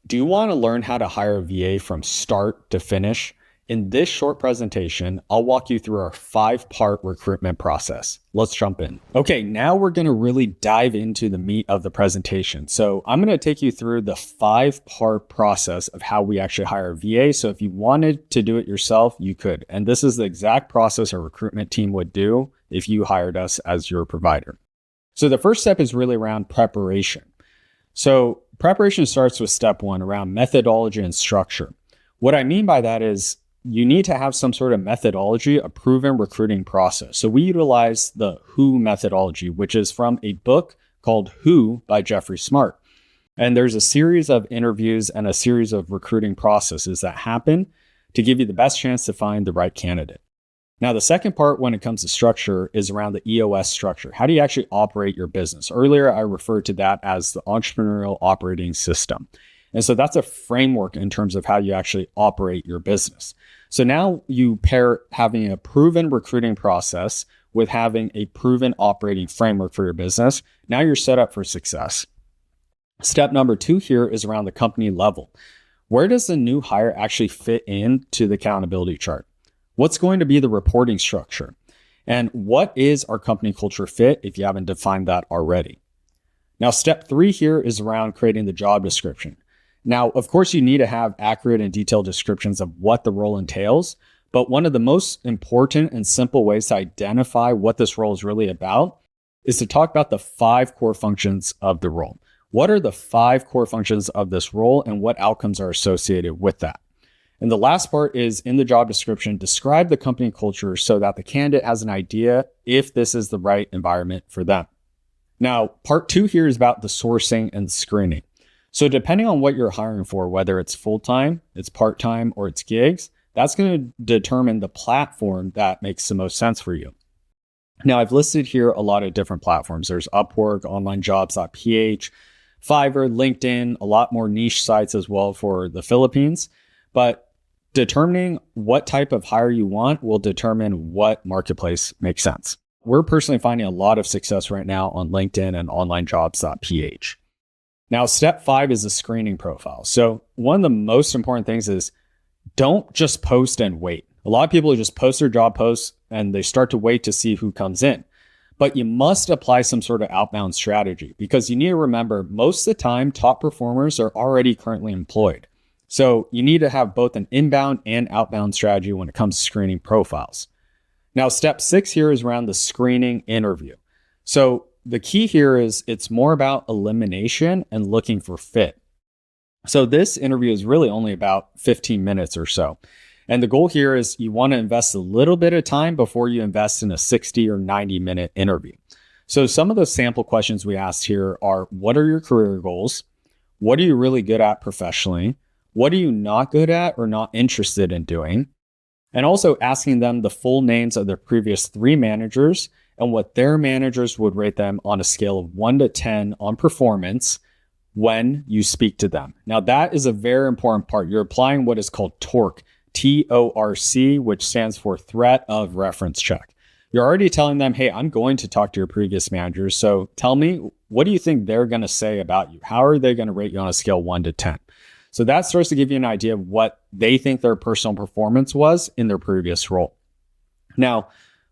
Do you want to learn how to hire a VA from start to finish? In this short presentation, I'll walk you through our 5-part recruitment process. Let's jump in. Okay, now we're going to really dive into the meat of the presentation. So I'm going to take you through the 5-part process of how we actually hire a VA. So if you wanted to do it yourself, you could. And this is the exact process a recruitment team would do if you hired us as your provider. So the first step is really around preparation. So preparation starts with step 1 around methodology and structure. What I mean by that is you need to have some sort of methodology, a proven recruiting process. So we utilize the WHO methodology, which is from a book called Who by Jeffrey Smart. And there's a series of interviews and a series of recruiting processes that happen to give you the best chance to find the right candidate. Now, the second part when it comes to structure is around the EOS structure. How do you actually operate your business? Earlier, I referred to that as the entrepreneurial operating system. And so that's a framework in terms of how you actually operate your business. So now you pair having a proven recruiting process with having a proven operating framework for your business. Now you're set up for success. Step number 2 here is around the company level. Where does the new hire actually fit into the accountability chart? What's going to be the reporting structure? And what is our company culture fit if you haven't defined that already? Now, step 3 here is around creating the job description. Now, of course, you need to have accurate and detailed descriptions of what the role entails, but one of the most important and simple ways to identify what this role is really about is to talk about the 5 core functions of the role. What are the 5 core functions of this role and what outcomes are associated with that? And the last part is in the job description, describe the company culture so that the candidate has an idea if this is the right environment for them. Now, part 2 here is about the sourcing and screening. So depending on what you're hiring for, whether it's full-time, it's part-time, or it's gigs, that's going to determine the platform that makes the most sense for you. Now, I've listed here a lot of different platforms. There's Upwork, onlinejobs.ph, Fiverr, LinkedIn, a lot more niche sites as well for the Philippines. But determining what type of hire you want will determine what marketplace makes sense. We're personally finding a lot of success right now on LinkedIn and onlinejobs.ph. Now, step 5 is the screening profile. So one of the most important things is don't just post and wait. A lot of people just post their job posts and they start to wait to see who comes in. But you must apply some sort of outbound strategy because you need to remember most of the time, top performers are already currently employed. So you need to have both an inbound and outbound strategy when it comes to screening profiles. Now, step 6 here is around the screening interview. So the key here is it's more about elimination and looking for fit. So this interview is really only about 15 minutes or so. And the goal here is you want to invest a little bit of time before you invest in a 60 or 90 minute interview. So some of the sample questions we asked here are, what are your career goals? What are you really good at professionally? What are you not good at or not interested in doing? And also asking them the full names of their previous 3 managers and what their managers would rate them on a scale of 1 to 10 on performance when you speak to them. Now, that is a very important part. You're applying what is called TORC, T-O-R-C, which stands for threat of reference check. You're already telling them, hey, I'm going to talk to your previous managers. So tell me, what do you think they're going to say about you? How are they going to rate you on a scale 1 to 10? So that starts to give you an idea of what they think their personal performance was in their previous role. Now,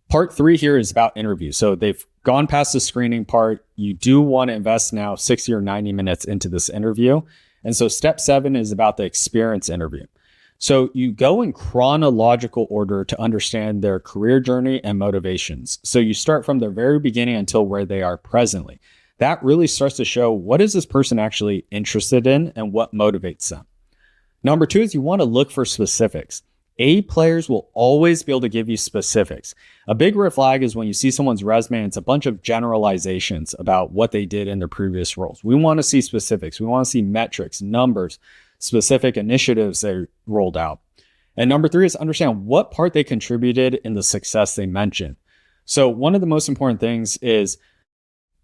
part 3 here is about interviews. So they've gone past the screening part. You do want to invest now 60 or 90 minutes into this interview. And so step 7 is about the experience interview. So you go in chronological order to understand their career journey and motivations. So you start from the very beginning until where they are presently. That really starts to show what is this person actually interested in and what motivates them. Number 2 is you want to look for specifics. A players will always be able to give you specifics. A big red flag is when you see someone's resume and it's a bunch of generalizations about what they did in their previous roles. We want to see specifics. We want to see metrics, numbers, specific initiatives they rolled out. And number 3 is understand what part they contributed in the success they mentioned. So one of the most important things is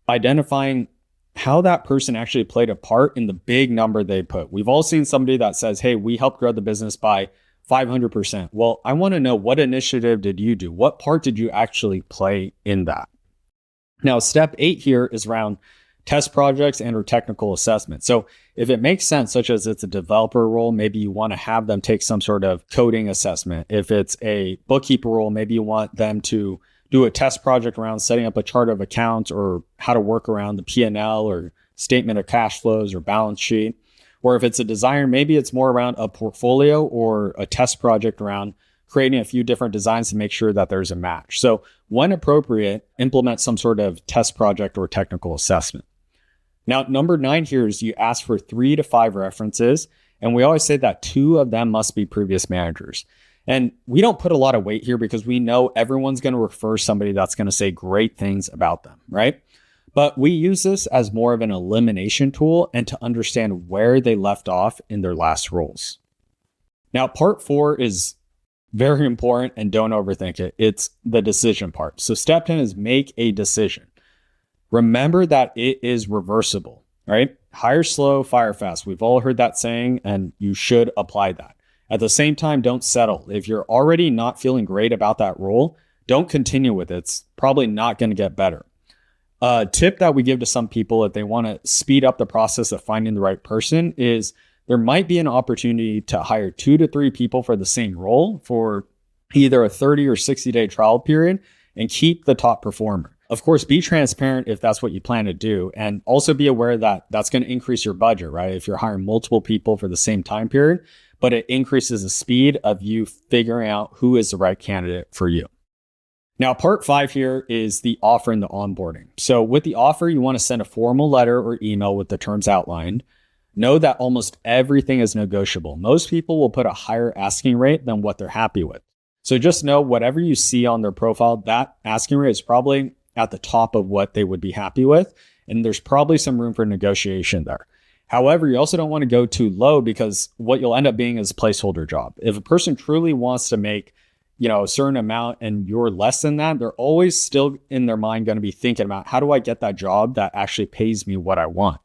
identifying how that person actually played a part in the big number they put. We've all seen somebody that says, hey, we helped grow the business by 500%. Well, I want to know, what initiative did you do? What part did you actually play in that? Now, step 8 here is around test projects and or technical assessment. So if it makes sense, such as it's a developer role, maybe you want to have them take some sort of coding assessment. If it's a bookkeeper role, maybe you want them to do a test project around setting up a chart of accounts or how to work around the P&L or statement of cash flows or balance sheet. Or if it's a designer, maybe it's more around a portfolio or a test project around creating a few different designs to make sure that there's a match. So when appropriate, implement some sort of test project or technical assessment. Now, number 9 here is you ask for 3 to 5 references. And we always say that 2 of them must be previous managers. And we don't put a lot of weight here because we know everyone's going to refer somebody that's going to say great things about them, right? But we use this as more of an elimination tool and to understand where they left off in their last roles. Now, part 4 is very important and don't overthink it. It's the decision part. So step 10 is make a decision. Remember that it is reversible, right? Hire slow, fire fast. We've all heard that saying and you should apply that. At the same time, don't settle. If you're already not feeling great about that role, don't continue with it. It's probably not going to get better. A tip that we give to some people if they want to speed up the process of finding the right person is there might be an opportunity to hire 2 to 3 people for the same role for either a 30 or 60-day trial period and keep the top performer. Of course, be transparent if that's what you plan to do, and also be aware that that's going to increase your budget, right? If you're hiring multiple people for the same time period, but it increases the speed of you figuring out who is the right candidate for you. Now, part 5 here is the offer and the onboarding. So with the offer, you want to send a formal letter or email with the terms outlined. Know that almost everything is negotiable. Most people will put a higher asking rate than what they're happy with. So just know whatever you see on their profile, that asking rate is probably at the top of what they would be happy with. And there's probably some room for negotiation there. However, you also don't want to go too low because what you'll end up being is a placeholder job. If a person truly wants to make a certain amount and you're less than that, they're always still in their mind going to be thinking about how do I get that job that actually pays me what I want.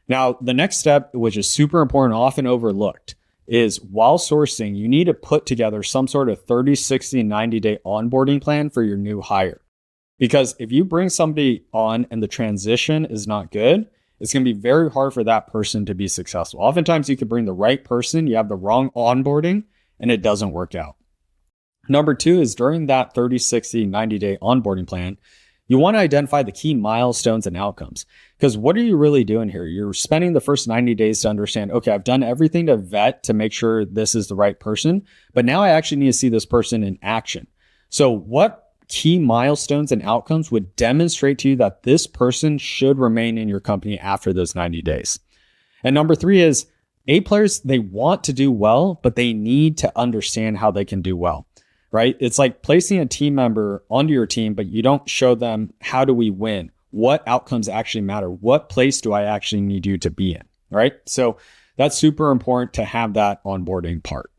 Now, the next step, which is super important, often overlooked, is while sourcing, you need to put together some sort of 30, 60, 90-day onboarding plan for your new hire. Because if you bring somebody on and the transition is not good, it's going to be very hard for that person to be successful. Oftentimes you could bring the right person, you have the wrong onboarding, and it doesn't work out. Number 2 is during that 30, 60, 90-day onboarding plan, you want to identify the key milestones and outcomes. Because what are you really doing here? You're spending the first 90 days to understand, okay, I've done everything to vet to make sure this is the right person, but now I actually need to see this person in action. So what key milestones and outcomes would demonstrate to you that this person should remain in your company after those 90 days? And number 3 is A players, they want to do well, but they need to understand how they can do well. Right? It's like placing a team member onto your team, but you don't show them how do we win? What outcomes actually matter? What place do I actually need you to be in? Right? So that's super important to have that onboarding part.